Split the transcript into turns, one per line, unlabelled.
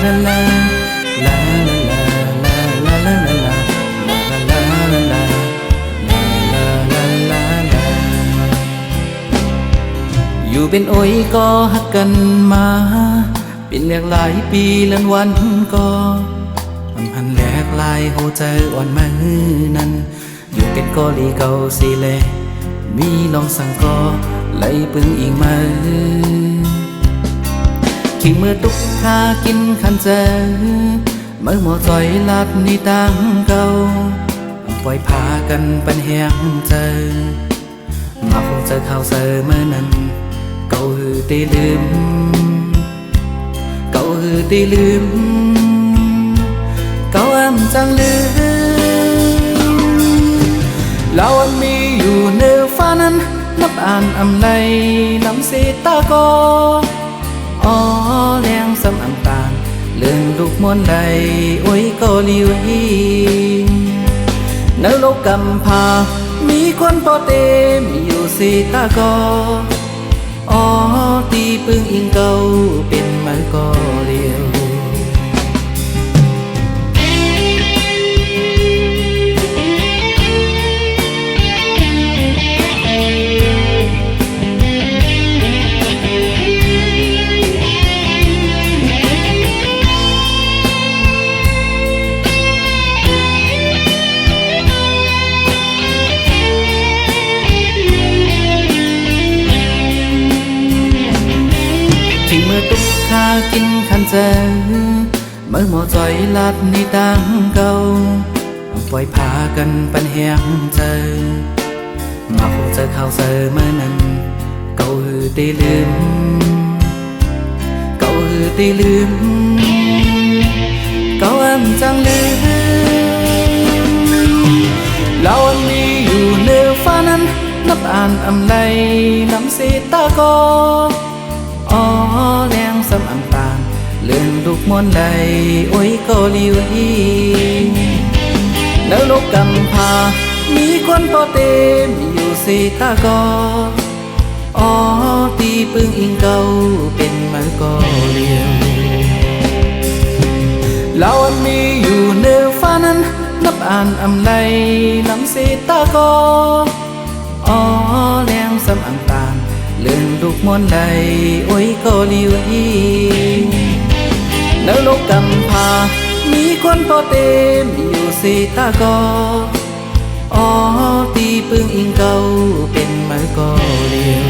อยู่เป็นโอ้ยก็หักกันมาเป็นเรียกหลายปีเลื่อนวันก็มันพันแหลกลายหัวใจอ่อนมือนั้นอยู่เป็นกอลีเก่าสิแลมีลองสั่งก็ไหลปึงอีกมาขิงเมื่อตุกข้ากินขันเจอเมื่อหมอจอยลัดนี่ตังเก่าปล่อยพากันปันแหงเจอมาคงเจอข่าวเจอเมื่อนั้นเก่าหือตีลืมเก่าหือตีลืมเก่าอ้ำจังลืมเราอันมีอยู่ในฟ้านั้นนับอ่านอำไลน้ำสีตาก็อ๋อแรงสำอำตาลเลื่อนลูกมวนใดโอ้ยก็ลิวฮีในโลกกำพามีคนพอเต็มอยู่สีตาก็อ๋อตีปึงอิงเก่าเป็นมันก็เลียวเมื่อตุกข้ากินขันเจอเมื่อหมอจอยลัดนี่ตังเก่าปล่อยพากันปันแหงเจอมาคงเจอข่าวเจอเมื่อนั้นเก่าหือตีลืมเก่าหือตีลืมเก่าอ้ำจังลืมเราอันมีอยู่ในฟ้านั้นนับอ่านอำไลน้ำสีตาก็อ๋อแรงสำอำตาลเลื่อนลูกมวนใดโอ้ยก็ลิวฮีในโลกกำพามีคนพอเต็มอยู่สีตาก็อ๋อตีปึงอิงเก่าเป็นมันก็เลียวเราอันมีอยู่ในฟ้านั้นนับอ่านอำไลน้ำสีตาก็อ๋อแรงสำอำตาลเลื่อนลูกมวนใดโอ้ยก็ลิวฮีในโลกกำพามีคนพอเต็มอยู่สีตาก็อ๋อตีปึงอิงเก่าเป็นมันก็เลียว